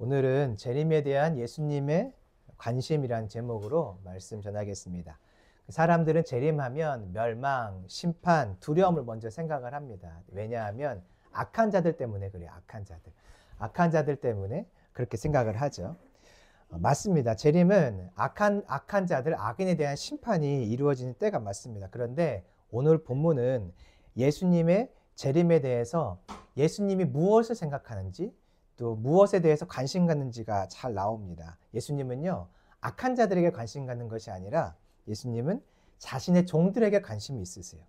오늘은 재림에 대한 예수님의 관심이란 제목으로 말씀 전하겠습니다. 사람들은 재림하면 멸망, 심판, 두려움을 먼저 생각을 합니다. 왜냐하면 악한 자들 때문에 그래요. 악한 자들 때문에 그렇게 생각을 하죠. 맞습니다. 재림은 악한 자들, 악인에 대한 심판이 이루어지는 때가 맞습니다. 그런데 오늘 본문은 예수님의 재림에 대해서 예수님이 무엇을 생각하는지, 또 무엇에 대해서 관심 갖는지가 잘 나옵니다. 예수님은요, 악한 자들에게 관심 갖는 것이 아니라 예수님은 자신의 종들에게 관심이 있으세요.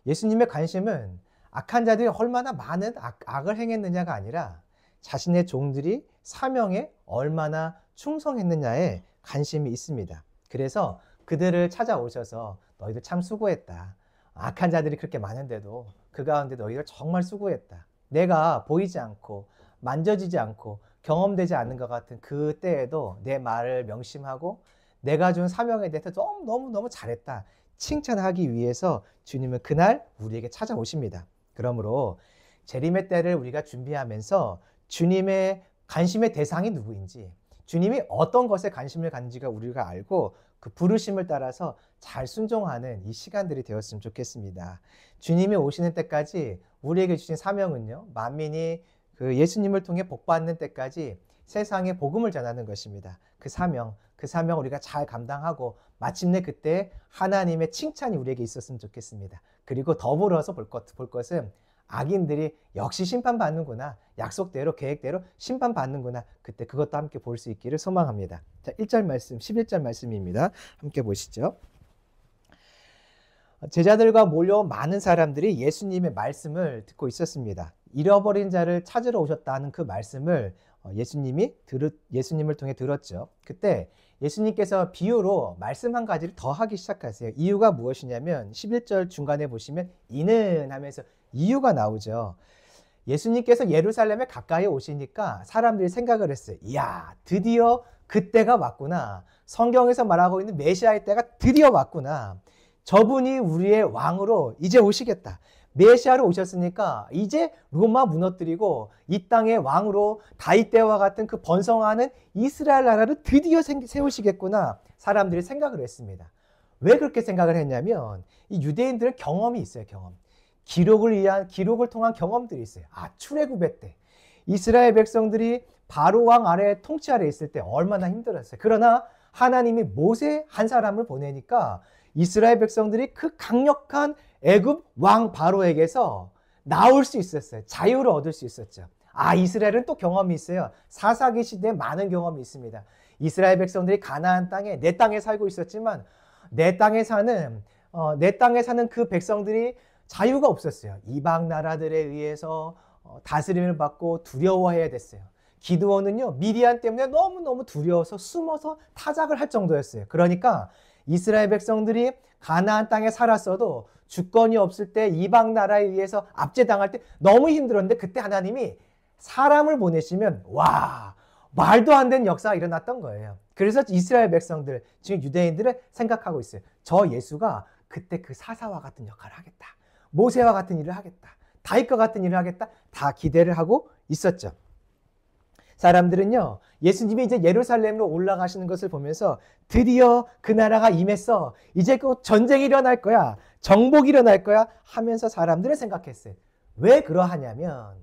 예수님의 관심은 악한 자들이 얼마나 많은 악을 행했느냐가 아니라 자신의 종들이 사명에 얼마나 충성했느냐에 관심이 있습니다. 그래서 그들을 찾아오셔서 너희들 참 수고했다. 악한 자들이 그렇게 많은데도 그 가운데 너희들 정말 수고했다. 내가 보이지 않고 만져지지 않고 경험되지 않는 것 같은 그 때에도 내 말을 명심하고 내가 준 사명에 대해서 너무 잘했다. 칭찬하기 위해서 주님은 그날 우리에게 찾아오십니다. 그러므로 재림의 때를 우리가 준비하면서 주님의 관심의 대상이 누구인지, 주님이 어떤 것에 관심을 갖는지가 우리가 알고 그 부르심을 따라서 잘 순종하는 이 시간들이 되었으면 좋겠습니다. 주님이 오시는 때까지 우리에게 주신 사명은요, 만민이 그 예수님을 통해 복받는 때까지 세상에 복음을 전하는 것입니다. 그 사명 우리가 잘 감당하고 마침내 그때 하나님의 칭찬이 우리에게 있었으면 좋겠습니다. 그리고 더불어서 볼 것은 악인들이 역시 심판받는구나, 약속대로 계획대로 심판받는구나, 그때 그것도 함께 볼 수 있기를 소망합니다. 자, 1절 말씀, 11절 말씀입니다. 함께 보시죠. 제자들과 몰려온 많은 사람들이 예수님의 말씀을 듣고 있었습니다. 잃어버린 자를 찾으러 오셨다는 그 말씀을 예수님을 통해 들었죠. 그때 예수님께서 비유로 말씀 한 가지를 더 하기 시작하세요. 이유가 무엇이냐면 11절 중간에 보시면 이는 하면서 이유가 나오죠. 예수님께서 예루살렘에 가까이 오시니까 사람들이 생각을 했어요. 이야, 드디어 그때가 왔구나. 성경에서 말하고 있는 메시아의 때가 드디어 왔구나. 저분이 우리의 왕으로 이제 오시겠다. 메시아로 오셨으니까 이제 로마 무너뜨리고 이 땅의 왕으로 다윗 때와 같은 그 번성하는 이스라엘 나라를 드디어 세우시겠구나. 사람들이 생각을 했습니다. 왜 그렇게 생각을 했냐면 이 유대인들은 경험이 있어요. 기록을 통한 경험들이 있어요. 출애굽의 때 이스라엘 백성들이 바로 왕 아래 통치 아래 있을 때 얼마나 힘들었어요. 그러나 하나님이 모세 한 사람을 보내니까 이스라엘 백성들이 그 강력한 애굽 왕 바로에게서 나올 수 있었어요. 자유를 얻을 수 있었죠. 이스라엘은 또 경험이 있어요. 사사기 시대에 많은 경험이 있습니다. 이스라엘 백성들이 가나안 땅에, 내 땅에 살고 있었지만 내 땅에 사는 그 백성들이 자유가 없었어요. 이방 나라들에 의해서 다스림을 받고 두려워해야 됐어요. 기드온은요, 미디안 때문에 너무너무 두려워서 숨어서 타작을 할 정도였어요. 그러니까 이스라엘 백성들이 가나안 땅에 살았어도 주권이 없을 때 이방 나라에 의해서 압제당할 때 너무 힘들었는데 그때 하나님이 사람을 보내시면 말도 안 되는 역사가 일어났던 거예요. 그래서 이스라엘 백성들, 지금 유대인들은 생각하고 있어요. 저 예수가 그때 그 사사와 같은 역할을 하겠다. 모세와 같은 일을 하겠다. 다윗과 같은 일을 하겠다. 다 기대를 하고 있었죠. 사람들은요, 예수님이 이제 예루살렘으로 올라가시는 것을 보면서 드디어 그 나라가 임했어. 이제 곧 전쟁이 일어날 거야. 정복이 일어날 거야. 하면서 사람들은 생각했어요. 왜 그러하냐면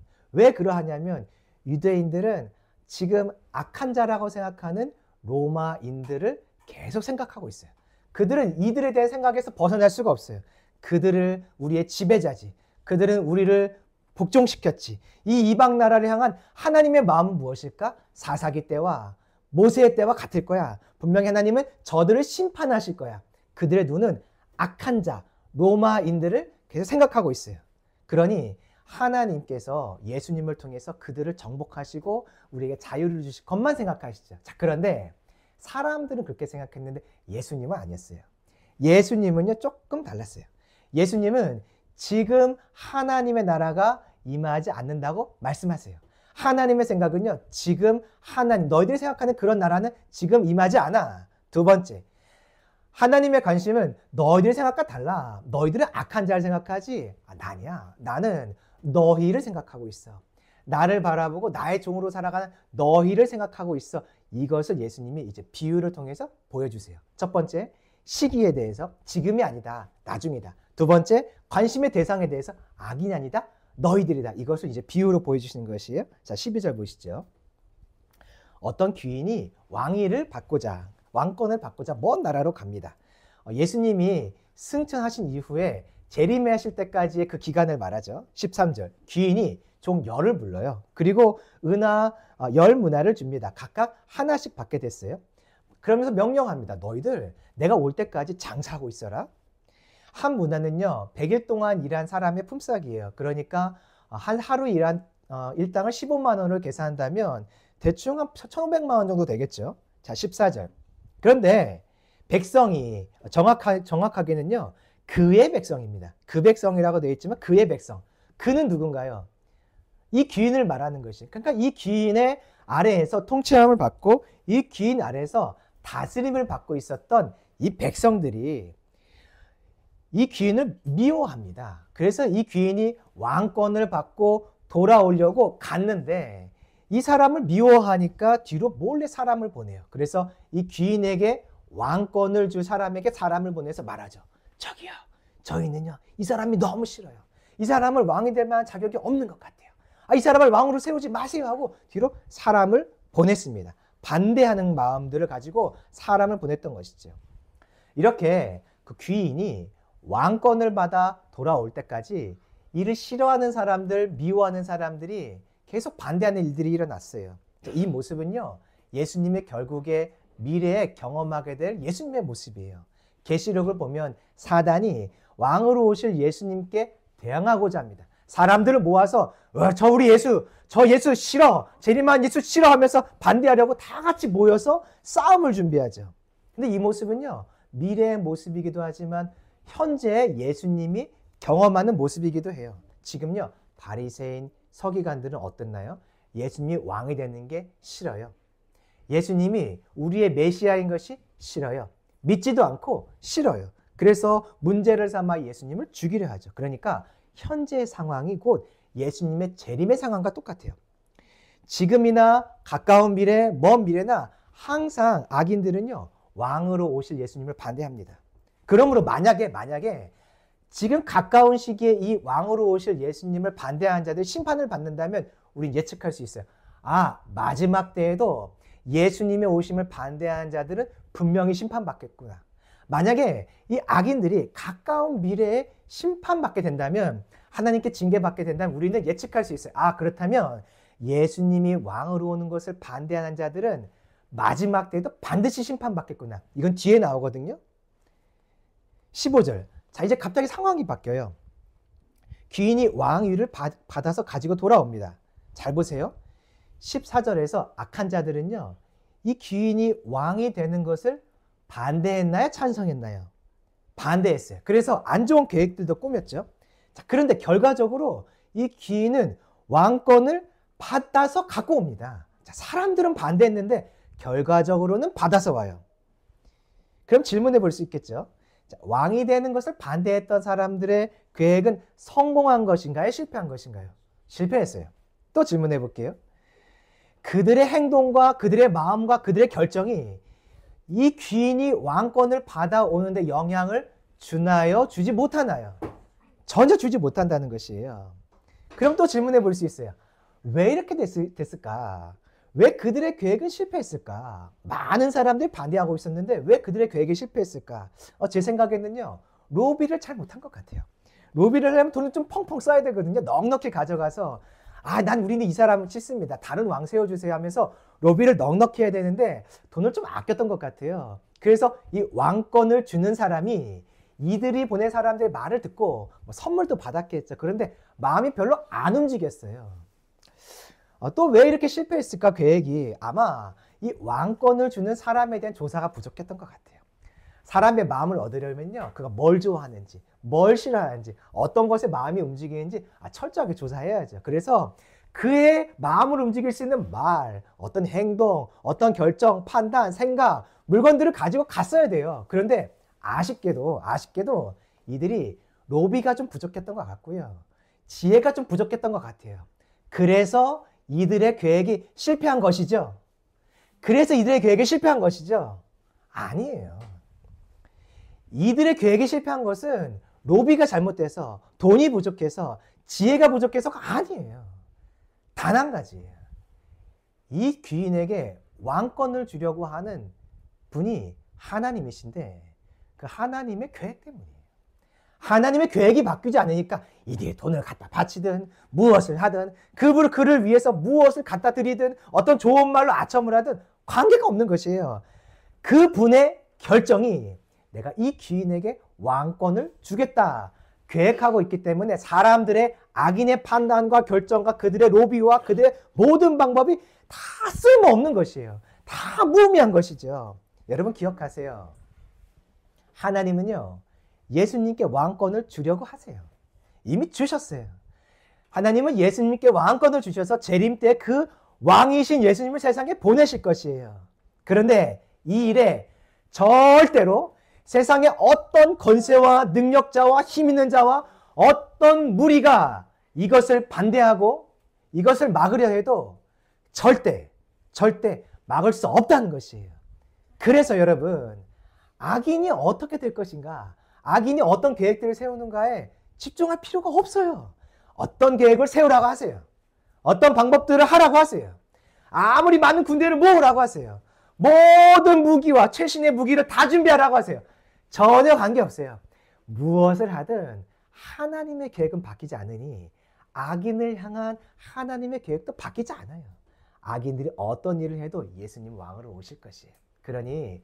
유대인들은 지금 악한 자라고 생각하는 로마인들을 계속 생각하고 있어요. 그들은 이들에 대한 생각에서 벗어날 수가 없어요. 그들을 우리의 지배자지. 그들은 우리를 복종시켰지. 이 이방 나라를 향한 하나님의 마음은 무엇일까? 사사기 때와 모세의 때와 같을 거야. 분명히 하나님은 저들을 심판하실 거야. 그들의 눈은 악한 자, 로마인들을 계속 생각하고 있어요. 그러니 하나님께서 예수님을 통해서 그들을 정복하시고 우리에게 자유를 주실 것만 생각하시죠. 자, 그런데 사람들은 그렇게 생각했는데 예수님은 아니었어요. 예수님은요, 조금 달랐어요. 예수님은 지금 하나님의 나라가 임하지 않는다고 말씀하세요. 하나님의 생각은요, 지금 너희들이 생각하는 그런 나라는 지금 임하지 않아. 두 번째, 하나님의 관심은 너희들의 생각과 달라. 너희들은 악한 자를 생각하지. 아니야. 나는 너희를 생각하고 있어. 나를 바라보고 나의 종으로 살아가는 너희를 생각하고 있어. 이것을 예수님이 이제 비유를 통해서 보여주세요. 첫 번째, 시기에 대해서 지금이 아니다, 나중이다. 두 번째, 관심의 대상에 대해서 악인이 아니다, 너희들이다. 이것을 이제 비유로 보여주시는 것이에요. 자, 12절 보시죠. 어떤 귀인이 왕위를 받고자, 왕권을 받고자 먼 나라로 갑니다. 예수님이 승천하신 이후에 재림하실 때까지의 그 기간을 말하죠. 13절, 귀인이 종 10을 불러요. 그리고 은하 10문화를 줍니다. 각각 하나씩 받게 됐어요. 그러면서 명령합니다. 너희들 내가 올 때까지 장사하고 있어라. 한 문화는요 100일 동안 일한 사람의 품삯이에요. 그러니까 한 하루 일한 일당을 15만 원을 계산한다면 대충 한 1,500만 원 정도 되겠죠. 자, 14절. 그런데 백성이 정확하게는요 그의 백성입니다. 그 백성이라고 되어 있지만 그의 백성. 그는 누군가요? 이 귀인을 말하는 것이. 그러니까 이 귀인의 아래에서 통치함을 받고 이 귀인 아래에서 다스림을 받고 있었던 이 백성들이 이 귀인을 미워합니다. 그래서 이 귀인이 왕권을 받고 돌아오려고 갔는데 이 사람을 미워하니까 뒤로 몰래 사람을 보내요. 그래서 이 귀인에게 왕권을 줄 사람에게 사람을 보내서 말하죠. 저기요, 저희는요 이 사람이 너무 싫어요. 이 사람을 왕이 될 만한 자격이 없는 것 같아요. 이 사람을 왕으로 세우지 마세요 하고 뒤로 사람을 보냈습니다. 반대하는 마음들을 가지고 사람을 보냈던 것이죠. 이렇게 그 귀인이 왕권을 받아 돌아올 때까지 이를 싫어하는 사람들, 미워하는 사람들이 계속 반대하는 일들이 일어났어요. 이 모습은요 예수님의 결국에 미래에 경험하게 될 예수님의 모습이에요. 계시록을 보면 사단이 왕으로 오실 예수님께 대항하고자 합니다. 사람들을 모아서 저 예수 싫어, 재림한 예수 싫어 하면서 반대하려고 다 같이 모여서 싸움을 준비하죠. 근데 이 모습은요 미래의 모습이기도 하지만 현재 예수님이 경험하는 모습이기도 해요. 지금요 바리새인 서기관들은 어땠나요? 예수님이 왕이 되는 게 싫어요. 예수님이 우리의 메시아인 것이 싫어요. 믿지도 않고 싫어요. 그래서 문제를 삼아 예수님을 죽이려 하죠. 그러니까 현재의 상황이 곧 예수님의 재림의 상황과 똑같아요. 지금이나 가까운 미래, 먼 미래나 항상 악인들은요 왕으로 오실 예수님을 반대합니다. 그러므로 만약에 지금 가까운 시기에 이 왕으로 오실 예수님을 반대한 자들 심판을 받는다면 우린 예측할 수 있어요. 마지막 때에도 예수님의 오심을 반대한 자들은 분명히 심판받겠구나. 만약에 이 악인들이 가까운 미래에 심판받게 된다면, 하나님께 징계받게 된다면 우리는 예측할 수 있어요. 그렇다면 예수님이 왕으로 오는 것을 반대하는 자들은 마지막 때에도 반드시 심판받겠구나. 이건 뒤에 나오거든요. 15절. 자, 이제 갑자기 상황이 바뀌어요. 귀인이 왕위를 받아서 가지고 돌아옵니다. 잘 보세요. 14절에서 악한 자들은요, 이 귀인이 왕이 되는 것을 반대했나요? 찬성했나요? 반대했어요. 그래서 안 좋은 계획들도 꾸몄죠. 자, 그런데 결과적으로 이 귀인은 왕권을 받아서 갖고 옵니다. 자, 사람들은 반대했는데 결과적으로는 받아서 와요. 그럼 질문해 볼 수 있겠죠. 자, 왕이 되는 것을 반대했던 사람들의 계획은 성공한 것인가요? 실패한 것인가요? 실패했어요. 또 질문해 볼게요. 그들의 행동과 그들의 마음과 그들의 결정이 이 귀인이 왕권을 받아오는데 영향을 주나요? 주지 못하나요? 전혀 주지 못한다는 것이에요. 그럼 또 질문해 볼 수 있어요. 왜 이렇게 됐을까? 왜 그들의 계획은 실패했을까? 많은 사람들이 반대하고 있었는데 왜 그들의 계획이 실패했을까? 제 생각에는요, 로비를 잘 못한 것 같아요. 로비를 하려면 돈을 좀 펑펑 써야 되거든요. 넉넉히 가져가서 우리는 이 사람을 싫습니다. 다른 왕 세워주세요 하면서 로비를 넉넉히 해야 되는데 돈을 좀 아꼈던 것 같아요. 그래서 이 왕권을 주는 사람이 이들이 보낸 사람들의 말을 듣고 선물도 받았겠죠. 그런데 마음이 별로 안 움직였어요. 또 왜 이렇게 실패했을까? 계획이 아마 이 왕권을 주는 사람에 대한 조사가 부족했던 것 같아요. 사람의 마음을 얻으려면요, 그가 뭘 좋아하는지, 뭘 싫어하는지, 어떤 것에 마음이 움직이는지 철저하게 조사해야죠. 그래서 그의 마음을 움직일 수 있는 말, 어떤 행동, 어떤 결정, 판단, 생각, 물건들을 가지고 갔어야 돼요. 그런데 아쉽게도 이들이 로비가 좀 부족했던 것 같고요. 지혜가 좀 부족했던 것 같아요. 그래서 이들의 계획이 실패한 것이죠. 그래서 이들의 계획이 실패한 것이죠. 아니에요. 이들의 계획이 실패한 것은 로비가 잘못돼서, 돈이 부족해서, 지혜가 부족해서가 아니에요. 단 한 가지예요. 이 귀인에게 왕권을 주려고 하는 분이 하나님이신데 그 하나님의 계획 때문이에요. 하나님의 계획이 바뀌지 않으니까 이들이 돈을 갖다 바치든 무엇을 하든 그를 위해서 무엇을 갖다 드리든 어떤 좋은 말로 아첨을 하든 관계가 없는 것이에요. 그분의 결정이 내가 이 귀인에게 왕권을 주겠다 계획하고 있기 때문에 사람들의 악인의 판단과 결정과 그들의 로비와 그들의 모든 방법이 다 쓸모없는 것이에요. 다 무의미한 것이죠. 여러분 기억하세요. 하나님은요, 예수님께 왕권을 주려고 하세요. 이미 주셨어요. 하나님은 예수님께 왕권을 주셔서 재림 때 그 왕이신 예수님을 세상에 보내실 것이에요. 그런데 이 일에 절대로 세상의 어떤 권세와 능력자와 힘 있는 자와 어떤 무리가 이것을 반대하고 이것을 막으려 해도 절대 막을 수 없다는 것이에요. 그래서 여러분, 악인이 어떻게 될 것인가, 악인이 어떤 계획들을 세우는가에 집중할 필요가 없어요. 어떤 계획을 세우라고 하세요. 어떤 방법들을 하라고 하세요. 아무리 많은 군대를 모으라고 하세요. 모든 무기와 최신의 무기를 다 준비하라고 하세요. 전혀 관계없어요. 무엇을 하든 하나님의 계획은 바뀌지 않으니 악인을 향한 하나님의 계획도 바뀌지 않아요. 악인들이 어떤 일을 해도 예수님 왕으로 오실 것이에요. 그러니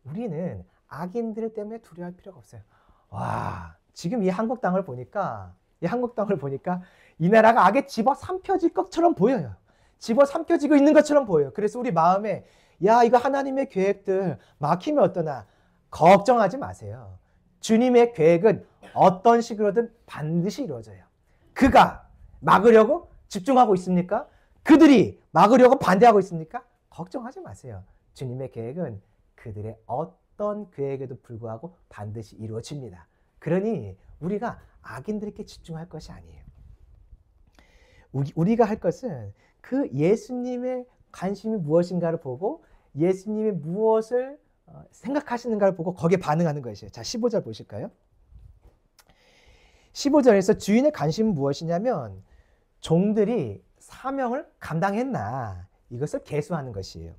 우리는 악인들 때문에 두려워할 필요가 없어요. 와, 지금 이 한국 땅을 보니까 이 나라가 악에 집어삼켜질 것처럼 보여요. 집어삼켜지고 있는 것처럼 보여요. 그래서 우리 마음에 야, 이거 하나님의 계획들 막히면 어떠나 걱정하지 마세요. 주님의 계획은 어떤 식으로든 반드시 이루어져요. 그가 막으려고 집중하고 있습니까? 그들이 막으려고 반대하고 있습니까? 걱정하지 마세요. 주님의 계획은 그들의 어떤 계획에도 불구하고 반드시 이루어집니다. 그러니 우리가 악인들에게 집중할 것이 아니에요. 우리가 할 것은 그 예수님의 관심이 무엇인가를 보고 예수님이 무엇을 생각하시는가를 보고 거기에 반응하는 것이에요. 자, 15절 보실까요? 15절에서 주인의 관심은 무엇이냐면 종들이 사명을 감당했나 이것을 계수하는 것이에요.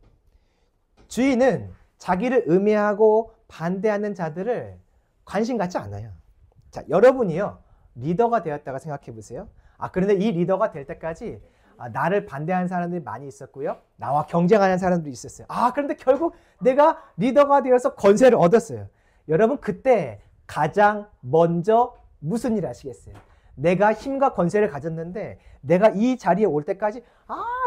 주인은 자기를 음해하고 반대하는 자들을 관심 갖지 않아요. 자, 여러분이요 리더가 되었다가 생각해 보세요. 그런데 이 리더가 될 때까지 나를 반대하는 사람들이 많이 있었고요. 나와 경쟁하는 사람들이 있었어요. 그런데 결국 내가 리더가 되어서 권세를 얻었어요. 여러분 그때 가장 먼저 무슨 일 하시겠어요? 내가 힘과 권세를 가졌는데 내가 이 자리에 올 때까지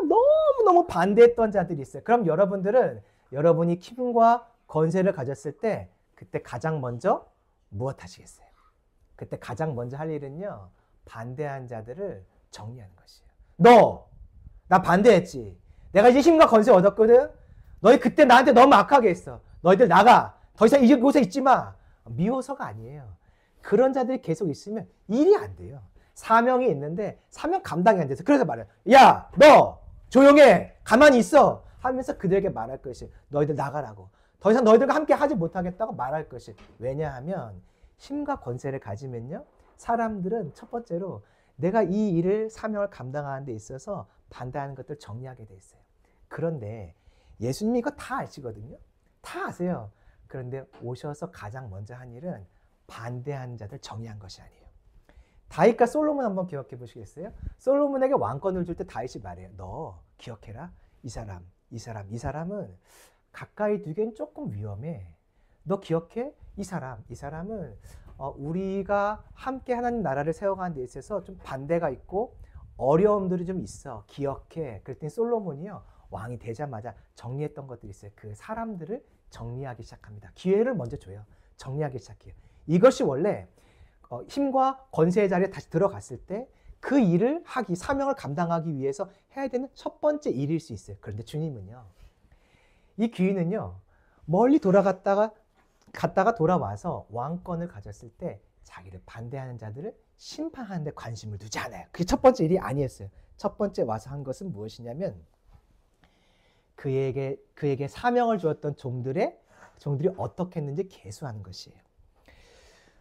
너무너무 반대했던 자들이 있어요. 그럼 여러분들은 여러분이 힘과 권세를 가졌을 때 그때 가장 먼저 무엇 하시겠어요? 그때 가장 먼저 할 일은요. 반대한 자들을 정리하는 것이에요. 나 반대했지. 내가 이제 힘과 권세 얻었거든. 너희 그때 나한테 너무 악하게 했어. 너희들 나가. 더 이상 이곳에 있지 마. 미워서가 아니에요. 그런 자들이 계속 있으면 일이 안 돼요. 사명이 있는데 사명 감당이 안 돼서 그래서 말해요. 야, 너 조용해. 가만히 있어. 하면서 그들에게 말할 것이 너희들 나가라고. 더 이상 너희들과 함께 하지 못하겠다고 말할 것이. 왜냐하면 힘과 권세를 가지면요. 사람들은 첫 번째로 내가 이 일을 사명을 감당하는 데 있어서 반대하는 것들 정리하게 돼 있어요. 그런데 예수님이 이거 다 아시거든요. 다 아세요. 그런데 오셔서 가장 먼저 한 일은 반대하는 자들 정리한 것이 아니에요. 다윗과 솔로몬 한번 기억해 보시겠어요? 솔로몬에게 왕권을 줄 때 다윗이 말해요. 너 기억해라. 이 사람은 가까이 두기엔 조금 위험해. 너 기억해? 이 사람은 우리가 함께 하나님 나라를 세워가는 데 있어서 좀 반대가 있고 어려움들이 좀 있어. 기억해. 그랬더니 솔로몬이요. 왕이 되자마자 정리했던 것들이 있어요. 그 사람들을 정리하기 시작합니다. 기회를 먼저 줘요. 정리하기 시작해요. 이것이 원래 힘과 권세의 자리에 다시 들어갔을 때 그 일을 하기, 사명을 감당하기 위해서 해야 되는 첫 번째 일일 수 있어요. 그런데 주님은요. 이 귀인은요. 멀리 갔다가 돌아와서 왕권을 가졌을 때 자기를 반대하는 자들을 심판하는 데 관심을 두지 않아요. 그게 첫 번째 일이 아니었어요. 첫 번째 와서 한 것은 무엇이냐면 그에게 사명을 주었던 종들이 어떻게 했는지 계수하는 것이에요.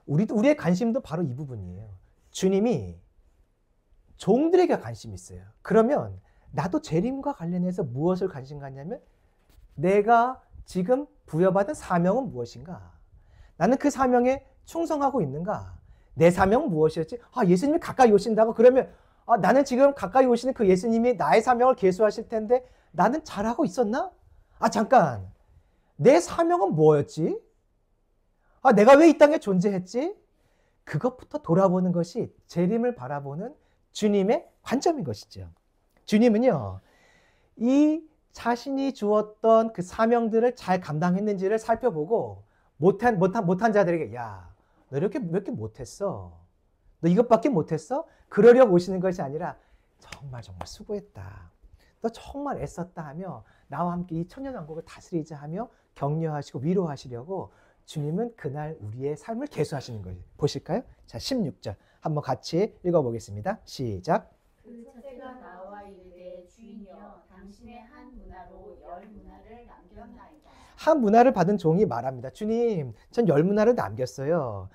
우리의 관심도 바로 이 부분이에요. 주님이 종들에게 관심이 있어요. 그러면 나도 재림과 관련해서 무엇을 관심 갖냐면 내가 지금 부여받은 사명은 무엇인가? 나는 그 사명에 충성하고 있는가? 내 사명은 무엇이었지? 예수님이 가까이 오신다고 그러면 나는 지금 가까이 오시는 그 예수님이 나의 사명을 계수하실 텐데 나는 잘하고 있었나? 잠깐. 내 사명은 뭐였지? 내가 왜 이 땅에 존재했지? 그것부터 돌아보는 것이 재림을 바라보는 주님의 관점인 것이죠. 주님은요, 이 자신이 주었던 그 사명들을 잘 감당했는지를 살펴보고 못한 자들에게 야, 너 이렇게 몇 개 못했어. 너 이것밖에 못했어? 그러려고 오시는 것이 아니라 정말 수고했다. 너 정말 애썼다 하며 나와 함께 이 천년왕국을 다스리자 하며 격려하시고 위로하시려고 주님은 그날 우리의 삶을 계수하시는 거예요. 보실까요? 자, 16절 한번 같이 읽어보겠습니다. 시작. 그 첫째가 나와 이르되 주인이여 당신의 한 문화로 열 문화를 남겼나이다. 한 문화를 받은 종이 말합니다. 주님, 전 열 문화를 남겼어요.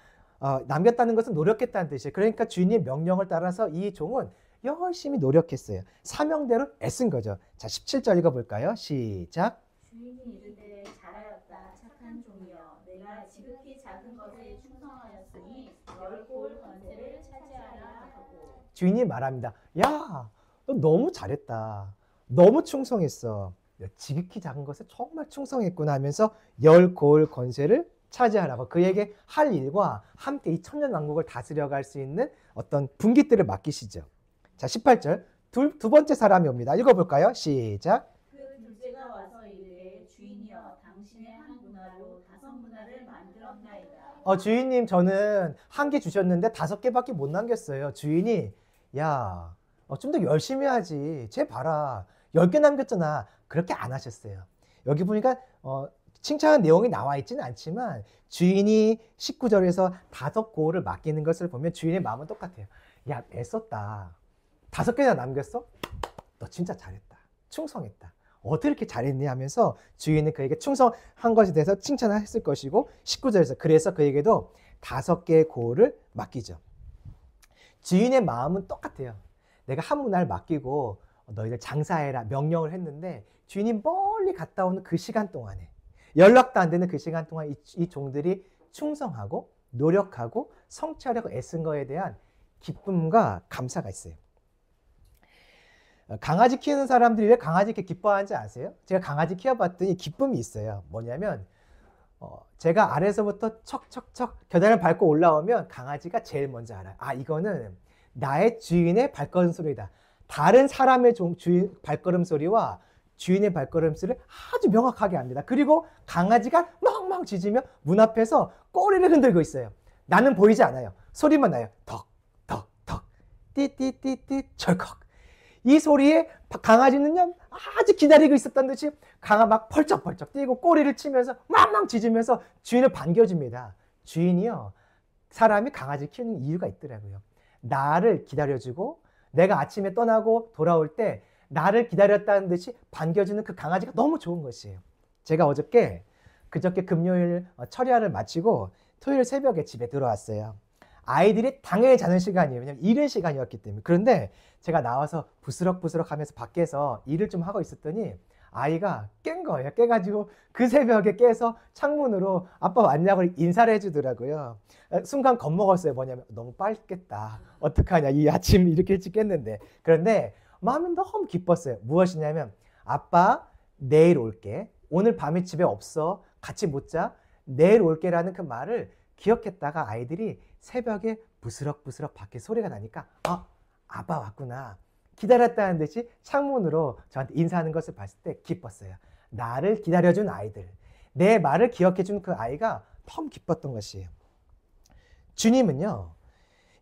남겼다는 것은 노력했다는 뜻이에요. 그러니까 주인의 명령을 따라서 이 종은 열심히 노력했어요. 사명대로 애쓴 거죠. 자, 17절 읽어볼까요? 시작. 주인이 이르되 잘하였다 착한 종이여 내가 지극히 작은 것에 충성하였으니 열 고을 권세를 차지하라 하고. 주인이 말합니다. 야, 너 너무 잘했다. 너무 충성했어. 지극히 작은 것에 정말 충성했구나 하면서 열 고을 권세를 차지하라고 그에게 할 일과 함께 이 천년왕국을 다스려갈 수 있는 어떤 분깃들을 맡기시죠. 자, 18절 두 번째 사람이 옵니다. 읽어볼까요? 시작. 그 둘째가 와서 이르되 주인이여 당신의 한 문화로 5문화를 만들었나이다. 주인님, 저는 1개 주셨는데 5개밖에 못 남겼어요. 주인이 야, 좀 더 열심히 하지. 쟤 봐라. 10개 남겼잖아. 그렇게 안 하셨어요. 여기 보니까 칭찬한 내용이 나와 있지는 않지만 주인이 19절에서 5고을을 맡기는 것을 보면 주인의 마음은 똑같아요. 야, 애썼다. 5개나 남겼어? 너 진짜 잘했다. 충성했다. 어떻게 이렇게 잘했니 하면서 주인은 그에게 충성한 것에 대해서 칭찬을 했을 것이고 19절에서 그래서 그에게도 5개의 고을을 맡기죠. 주인의 마음은 똑같아요. 내가 한 문화를 맡기고 너희들 장사해라 명령을 했는데 주인이 멀리 갔다 오는 그 시간 동안에 연락도 안 되는 그 시간 동안 이 종들이 충성하고 노력하고 성취하려고 애쓴 거에 대한 기쁨과 감사가 있어요. 강아지 키우는 사람들이 왜 강아지 이렇게 기뻐하는지 아세요? 제가 강아지 키워봤더니 기쁨이 있어요. 뭐냐면 제가 아래서부터 척척척 계단을 밟고 올라오면 강아지가 제일 먼저 알아요. 이거는 나의 주인의 발걸음 소리다. 다른 사람의 주인 발걸음 소리와 주인의 발걸음 소리를 아주 명확하게 합니다. 그리고 강아지가 멍멍 짖으며 문 앞에서 꼬리를 흔들고 있어요. 나는 보이지 않아요. 소리만 나요. 덕, 덕, 덕, 띠띠띠띠, 철컥. 이 소리에 강아지는요 아주 기다리고 있었던 듯이 강아 막 펄쩍펄쩍 뛰고 꼬리를 치면서 멍멍 짖으면서 주인을 반겨줍니다. 주인이요, 사람이 강아지 키우는 이유가 있더라고요. 나를 기다려주고 내가 아침에 떠나고 돌아올 때 나를 기다렸다는 듯이 반겨주는 그 강아지가 너무 좋은 것이에요. 제가 그저께 금요일 철야를 마치고 토요일 새벽에 집에 들어왔어요. 아이들이 당연히 자는 시간이에요. 왜냐면 이른 시간이었기 때문에. 그런데 제가 나와서 부스럭부스럭 하면서 밖에서 일을 좀 하고 있었더니 아이가 깬 거예요. 깨가지고 그 새벽에 깨서 창문으로 아빠 왔냐고 인사를 해주더라고요. 순간 겁먹었어요. 뭐냐면 너무 빨리 깼다. 어떡하냐. 이 아침 이렇게 일찍 깼는데. 그런데 마음이 너무 기뻤어요. 무엇이냐면 아빠 내일 올게. 오늘 밤에 집에 없어. 같이 못 자. 내일 올게라는 그 말을 기억했다가 아이들이 새벽에 부스럭부스럭 밖에 소리가 나니까 아빠 왔구나. 기다렸다는 듯이 창문으로 저한테 인사하는 것을 봤을 때 기뻤어요. 나를 기다려준 아이들, 내 말을 기억해준 그 아이가 너무 기뻤던 것이에요. 주님은요,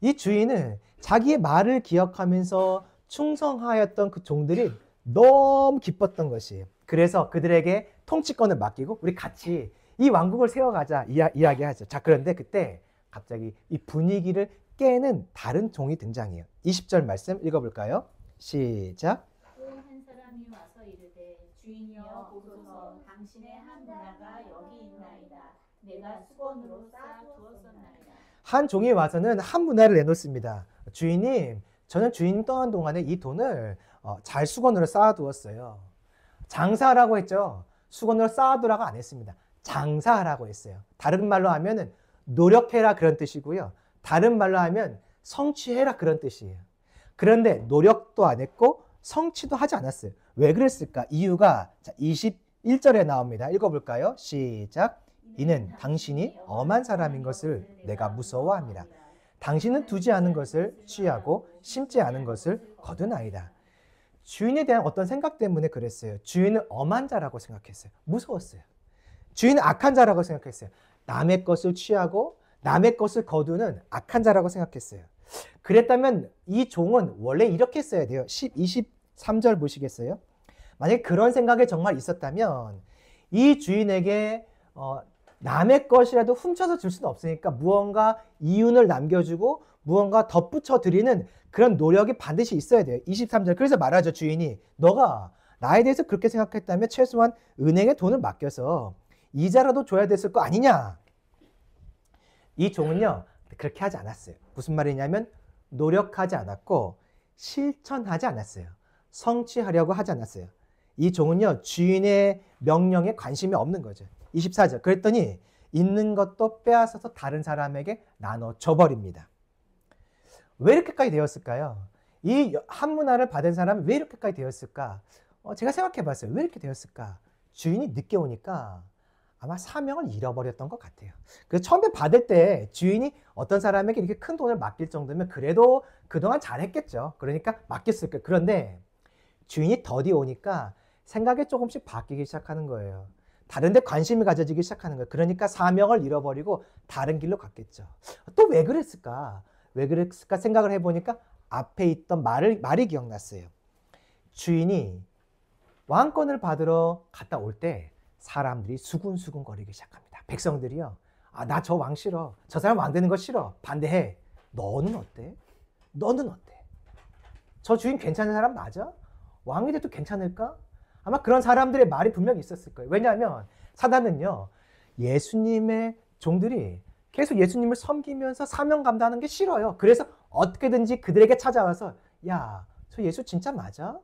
이 주인은 자기의 말을 기억하면서 충성하였던 그 종들이 너무 기뻤던 것이에요. 그래서 그들에게 통치권을 맡기고 우리 같이 이 왕국을 세워가자 이야기하죠. 자, 그런데 그때 갑자기 이 분위기를 깨는 다른 종이 등장해요. 20절 말씀 읽어볼까요? 시작. 또 한 사람이 와서 이르되 주인이여 보소서 당신의 한 문화가 여기 있나이다. 내가 수건으로 쌓아 두었었나이다. 한 종이 와서는 한 문화를 내놓습니다. 주인님, 저는 주인 떠난 동안에 이 돈을 잘 수건으로 쌓아두었어요. 장사하라고 했죠. 수건으로 쌓아두라고 안 했습니다. 장사하라고 했어요. 다른 말로 하면은 노력해라 그런 뜻이고요. 다른 말로 하면 성취해라 그런 뜻이에요. 그런데 노력도 안 했고 성취도 하지 않았어요. 왜 그랬을까? 이유가 21절에 나옵니다. 읽어볼까요? 시작. 이는 당신이 엄한 사람인 것을 내가 무서워합니다. 당신은 두지 않은 것을 취하고 심지 않은 것을 거두나이다. 주인에 대한 어떤 생각 때문에 그랬어요. 주인은 엄한 자라고 생각했어요. 무서웠어요. 주인은 악한 자라고 생각했어요. 남의 것을 취하고 남의 것을 거두는 악한 자라고 생각했어요. 그랬다면 이 종은 원래 이렇게 써야 돼요. 23절 보시겠어요? 만약에 그런 생각이 정말 있었다면 이 주인에게 남의 것이라도 훔쳐서 줄 수는 없으니까 무언가 이윤을 남겨주고 무언가 덧붙여 드리는 그런 노력이 반드시 있어야 돼요. 23절. 그래서 말하죠. 주인이 너가 나에 대해서 그렇게 생각했다면 최소한 은행에 돈을 맡겨서 이자라도 줘야 됐을 거 아니냐. 이 종은요 그렇게 하지 않았어요. 무슨 말이냐면 노력하지 않았고 실천하지 않았어요. 성취하려고 하지 않았어요. 이 종은요 주인의 명령에 관심이 없는 거죠. 24절. 그랬더니 있는 것도 빼앗아서 다른 사람에게 나눠 줘버립니다. 왜 이렇게까지 되었을까요? 이 한 문화를 받은 사람이 왜 이렇게까지 되었을까? 제가 생각해 봤어요. 왜 이렇게 되었을까? 주인이 늦게 오니까 아마 사명을 잃어버렸던 것 같아요. 그래서 처음에 받을 때 주인이 어떤 사람에게 이렇게 큰 돈을 맡길 정도면 그래도 그동안 잘했겠죠. 그러니까 맡겼을 거예요. 그런데 주인이 더디 오니까 생각이 조금씩 바뀌기 시작하는 거예요. 다른 데 관심이 가져지기 시작하는 거예요. 그러니까 사명을 잃어버리고 다른 길로 갔겠죠. 또 왜 그랬을까? 왜 그랬을까 생각을 해보니까 앞에 있던 말이 기억났어요. 주인이 왕권을 받으러 갔다 올 때 사람들이 수군수군 거리기 시작합니다. 백성들이요. 나 저 왕 싫어. 저 사람 왕 되는 거 싫어. 반대해. 너는 어때? 너는 어때? 저 주인 괜찮은 사람 맞아? 왕이 돼도 괜찮을까? 아마 그런 사람들의 말이 분명히 있었을 거예요. 왜냐하면 사단은요. 예수님의 종들이 계속 예수님을 섬기면서 사명 감당하는 게 싫어요. 그래서 어떻게든지 그들에게 찾아와서 야, 저 예수 진짜 맞아?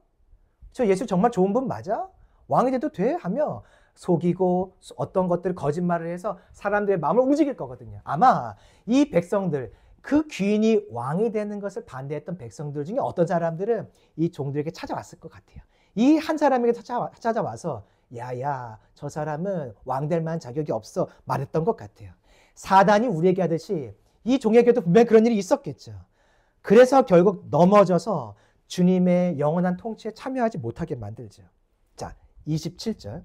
저 예수 정말 좋은 분 맞아? 왕이 돼도 돼? 하며 속이고 어떤 것들 거짓말을 해서 사람들의 마음을 움직일 거거든요. 아마 이 백성들, 그 귀인이 왕이 되는 것을 반대했던 백성들 중에 어떤 사람들은 이 종들에게 찾아왔을 것 같아요. 이 한 사람에게 찾아와서 야야 저 사람은 왕 될 만한 자격이 없어 말했던 것 같아요. 사단이 우리에게 하듯이 이 종에게도 분명히 그런 일이 있었겠죠. 그래서 결국 넘어져서 주님의 영원한 통치에 참여하지 못하게 만들죠. 자, 27절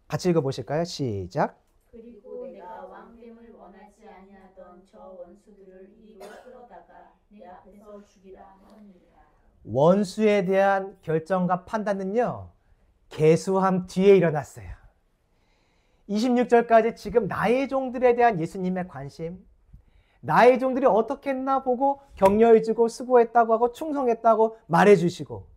같이 읽어보실까요? 시작. 그리고 내가 왕됨을 원하지 아니하던 저 원수들을 이리로 끌어다가 내 앞에서 죽이라 하니라. 원수에 대한 결정과 판단은요. 계수함 뒤에 일어났어요. 26절까지 지금 나의 종들에 대한 예수님의 관심, 나의 종들이 어떻게 했나 보고 격려해주고 수고했다고 하고 충성했다고 말해주시고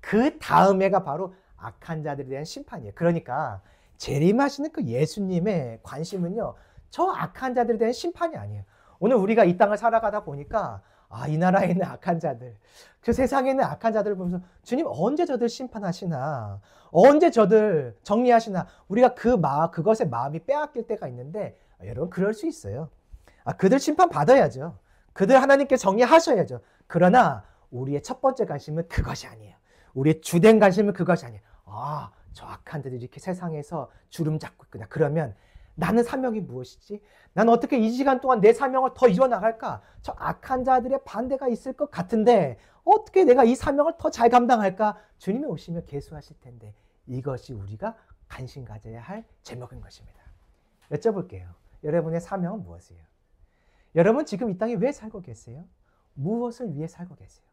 그 다음에가 바로 악한 자들에 대한 심판이에요. 그러니까 재림하시는 그 예수님의 관심은요. 저 악한 자들에 대한 심판이 아니에요. 오늘 우리가 이 땅을 살아가다 보니까 이 나라에 있는 악한 자들, 그 세상에 있는 악한 자들을 보면서 주님 언제 저들 심판하시나, 언제 저들 정리하시나, 우리가 그것에 마음이 빼앗길 때가 있는데 여러분 그럴 수 있어요. 그들 심판 받아야죠. 그들 하나님께 정리하셔야죠. 그러나 우리의 첫 번째 관심은 그것이 아니에요. 우리의 주된 관심은 그것이 아니에요. 저 악한 자들이 이렇게 세상에서 주름 잡고 있구나. 그러면 나는 사명이 무엇이지? 난 어떻게 이 시간 동안 내 사명을 더 이뤄나갈까? 저 악한 자들의 반대가 있을 것 같은데 어떻게 내가 이 사명을 더 잘 감당할까? 주님이 오시면 계수하실 텐데 이것이 우리가 관심 가져야 할 제목인 것입니다. 여쭤볼게요. 여러분의 사명은 무엇이에요? 여러분 지금 이 땅에 왜 살고 계세요? 무엇을 위해 살고 계세요?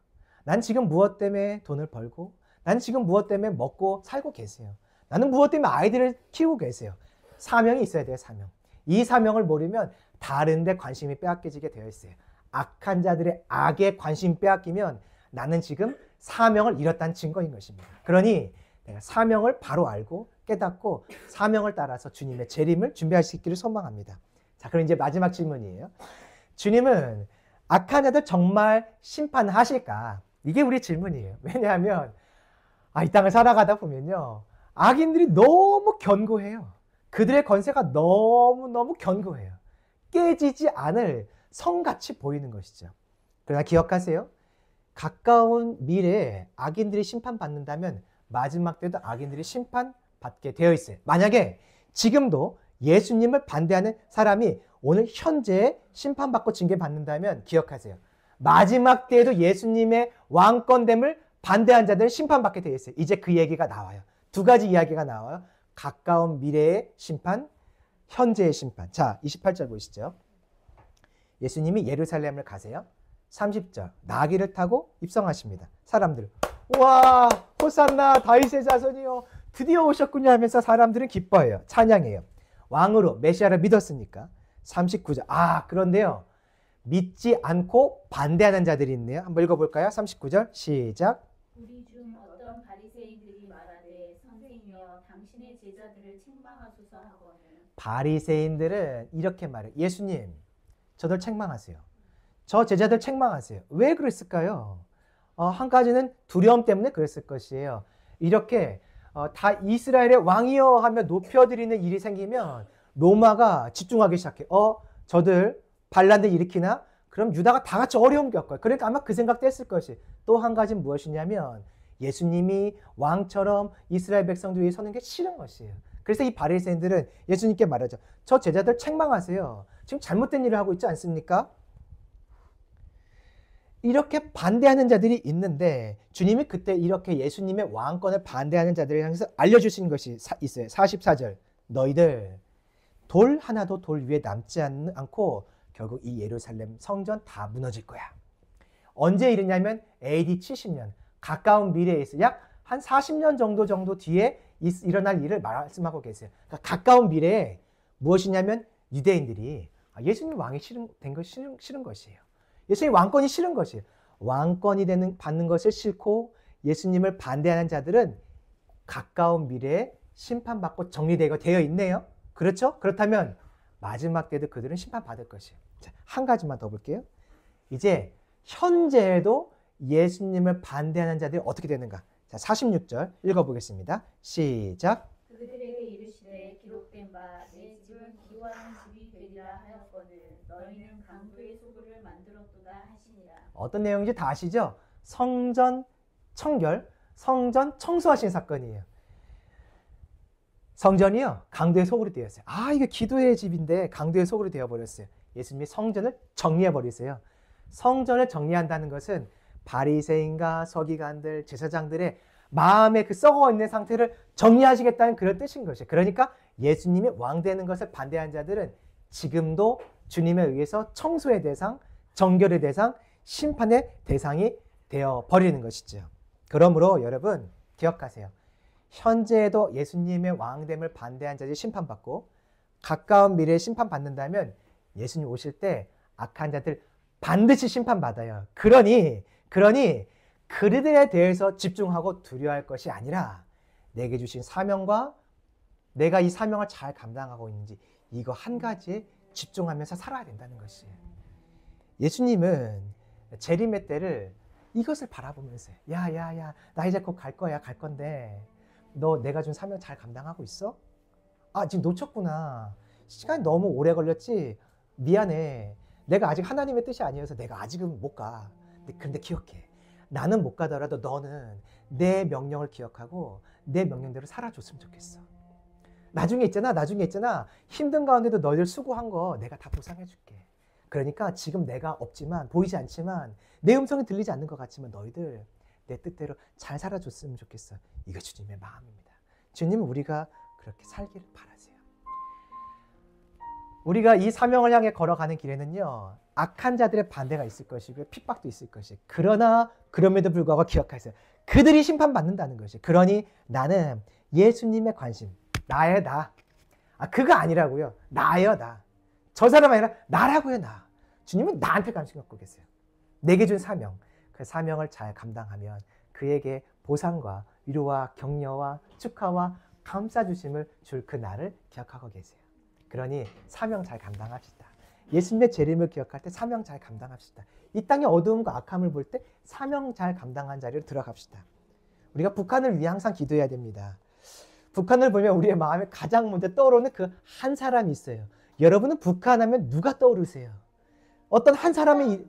난 지금 무엇 때문에 돈을 벌고 나는 지금 무엇 때문에 먹고 살고 계세요? 나는 무엇 때문에 아이들을 키우고 계세요? 사명이 있어야 돼요. 사명. 이 사명을 모르면 다른 데 관심이 빼앗겨지게 되어 있어요. 악한 자들의 악에 관심 빼앗기면 나는 지금 사명을 잃었다는 증거인 것입니다. 그러니 내가 사명을 바로 알고 깨닫고 사명을 따라서 주님의 재림을 준비할 수 있기를 소망합니다. 자, 그럼 이제 마지막 질문이에요. 주님은 악한 자들 정말 심판하실까? 이게 우리 질문이에요. 왜냐하면 이 땅을 살아가다 보면요, 악인들이 너무 견고해요. 그들의 권세가 너무너무 견고해요. 깨지지 않을 성같이 보이는 것이죠. 그러나 기억하세요. 가까운 미래에 악인들이 심판받는다면 마지막 때도 악인들이 심판받게 되어 있어요. 만약에 지금도 예수님을 반대하는 사람이 오늘 현재 심판받고 징계받는다면 기억하세요. 마지막 때에도 예수님의 왕권됨을 반대한 자들은 심판받게 되어 있어요. 이제 그 얘기가 나와요. 두 가지 이야기가 나와요. 가까운 미래의 심판, 현재의 심판. 자, 28절 보시죠. 예수님이 예루살렘을 가세요. 30절, 나귀를 타고 입성하십니다. 사람들, 와, 호산나 다윗의 자손이요, 드디어 오셨군요 하면서 사람들은 기뻐해요. 찬양해요. 왕으로 메시아를 믿었으니까. 39절, 그런데요, 믿지 않고 반대하는 자들이 있네요. 한번 읽어볼까요? 39절 시작. 우리 중 어떤 바리새인들이 말하되 선생이여 당신의 제자들을 책망하소서 하거늘. 바리새인들은 이렇게 말해요. 예수님, 저들 책망하세요. 저 제자들 책망하세요. 왜 그랬을까요? 한 가지는 두려움 때문에 그랬을 것이에요. 이렇게 다 이스라엘의 왕이여 하며 높여드리는 일이 생기면 로마가 집중하기 시작해. 저들 반란들 일으키나? 그럼 유다가 다 같이 어려움 겪어요. 그러니까 아마 그 생각도 했을 것이. 또 한 가지는 무엇이냐면 예수님이 왕처럼 이스라엘 백성들 위에 서는 게 싫은 것이에요. 그래서 이 바리새인들은 예수님께 말하죠. 저 제자들 책망하세요. 지금 잘못된 일을 하고 있지 않습니까? 이렇게 반대하는 자들이 있는데 주님이 그때 이렇게 예수님의 왕권을 반대하는 자들을 향해서 알려주신 것이 있어요. 44절. 너희들 돌 하나도 돌 위에 남지 않고 결국 이 예루살렘 성전 다 무너질 거야. 언제 이르냐면 AD 70년 가까운 미래에 있어요. 약 한 40년 정도 뒤에 일어날 일을 말씀하고 계세요. 그러니까 가까운 미래에 무엇이냐면 유대인들이 예수님 왕이 된 거 싫은 것이에요. 예수님 왕권이 싫은 것이에요. 왕권이 받는 것을 싫고 예수님을 반대하는 자들은 가까운 미래에 심판받고 정리되고 되어 있네요. 그렇죠? 그렇다면 마지막 때도 그들은 심판받을 것이에요. 자, 한 가지만 더 볼게요. 이제 현재에도 예수님을 반대하는 자들이 어떻게 되는가? 자, 46절 읽어보겠습니다. 시작. 그들에게 이르시되 기록된 바 내 집은 기도하는 집이 되리라 하였거늘 너희는 강도의 소굴을 만들었도다 하시니라. 어떤 내용인지 다 아시죠? 성전 청결, 성전 청소하신 사건이에요. 성전이요, 강도의 소굴이 되었어요. 이게 기도의 집인데 강도의 소굴이 되어버렸어요. 예수님이 성전을 정리해버리세요. 성전을 정리한다는 것은 바리새인과 서기관들, 제사장들의 마음의 그 썩어있는 상태를 정리하시겠다는 그런 뜻인 것이에요. 그러니까 예수님이 왕 되는 것을 반대한 자들은 지금도 주님에 의해서 청소의 대상, 정결의 대상, 심판의 대상이 되어버리는 것이죠. 그러므로 여러분 기억하세요. 현재에도 예수님의 왕됨을 반대한 자들이 심판받고 가까운 미래에 심판받는다면 예수님 오실 때 악한 자들 반드시 심판받아요. 그러니 그들에 대해서 집중하고 두려워할 것이 아니라 내게 주신 사명과 내가 이 사명을 잘 감당하고 있는지 이거 한 가지에 집중하면서 살아야 된다는 것이에요. 예수님은 재림의 때를 이것을 바라보면서 야야야 나 이제 곧 갈 거야 갈 건데 너 내가 준 사명 잘 감당하고 있어? 지금 놓쳤구나. 시간이 너무 오래 걸렸지? 미안해. 내가 아직 하나님의 뜻이 아니어서 내가 아직은 못 가. 근데 기억해. 나는 못 가더라도 너는 내 명령을 기억하고 내 명령대로 살아줬으면 좋겠어. 나중에 있잖아 힘든 가운데도 너희들 수고한 거 내가 다 보상해 줄게. 그러니까 지금 내가 없지만 보이지 않지만 내 음성이 들리지 않는 것 같지만 너희들 내 뜻대로 잘 살아줬으면 좋겠어. 이거 주님의 마음입니다. 주님은 우리가 그렇게 살기를 바라세요. 우리가 이 사명을 향해 걸어가는 길에는요, 악한 자들의 반대가 있을 것이고 핍박도 있을 것이에요. 그러나 그럼에도 불구하고 기억하세요. 그들이 심판받는다는 것이에요. 그러니 나는 예수님의 관심, 나예요, 나. 그가 아니라고요. 나예요, 나. 저 사람 아니라 나라고요, 나. 주님은 나한테 관심 갖고 계세요. 내게 준 사명, 그 사명을 잘 감당하면 그에게 보상과 위로와 격려와 축하와 감싸 주심을 줄 그 날을 기억하고 계세요. 그러니 사명 잘 감당합시다. 예수님의 재림을 기억할 때 사명 잘 감당합시다. 이 땅의 어두움과 악함을 볼 때 사명 잘 감당한 자리로 들어갑시다. 우리가 북한을 위해 항상 기도해야 됩니다. 북한을 보면 우리의 마음에 가장 먼저 떠오르는 그 한 사람이 있어요. 여러분은 북한 하면 누가 떠오르세요? 어떤 한 사람의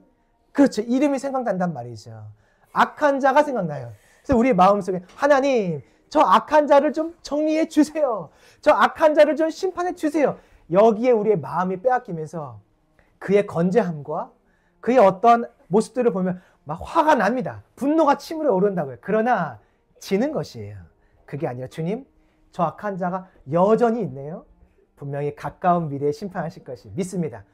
그렇죠. 이름이 생각난단 말이죠. 악한 자가 생각나요. 그래서 우리 마음속에 하나님, 저 악한 자를 좀 정리해 주세요. 저 악한 자를 좀 심판해 주세요. 여기에 우리의 마음이 빼앗기면서 그의 건재함과 그의 어떤 모습들을 보면 막 화가 납니다. 분노가 치밀어 오른다고요. 그러나 지는 것이에요. 그게 아니라 주님, 저 악한 자가 여전히 있네요. 분명히 가까운 미래에 심판하실 것이 믿습니다.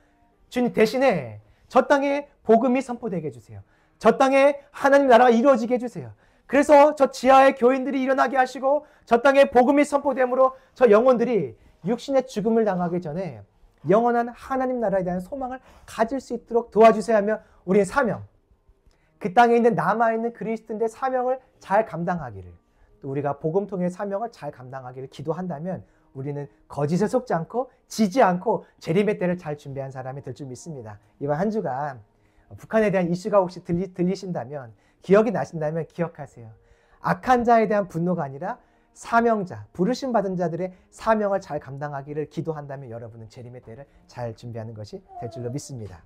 주님 대신에 저 땅에 복음이 선포되게 해주세요. 저 땅에 하나님 나라가 이루어지게 해주세요. 그래서 저 지하의 교인들이 일어나게 하시고 저 땅에 복음이 선포됨으로 저 영혼들이 육신의 죽음을 당하기 전에 영원한 하나님 나라에 대한 소망을 가질 수 있도록 도와주세요 하며 우리의 사명, 그 땅에 있는 남아있는 그리스도인의 사명을 잘 감당하기를, 또 우리가 복음통의 사명을 잘 감당하기를 기도한다면 우리는 거짓에 속지 않고 지지 않고 재림의 때를 잘 준비한 사람이 될 줄 믿습니다. 이번 한 주간 북한에 대한 이슈가 혹시 들리신다면, 기억이 나신다면 기억하세요. 악한 자에 대한 분노가 아니라 사명자, 부르심 받은 자들의 사명을 잘 감당하기를 기도한다면 여러분은 재림의 때를 잘 준비하는 것이 될 줄로 믿습니다.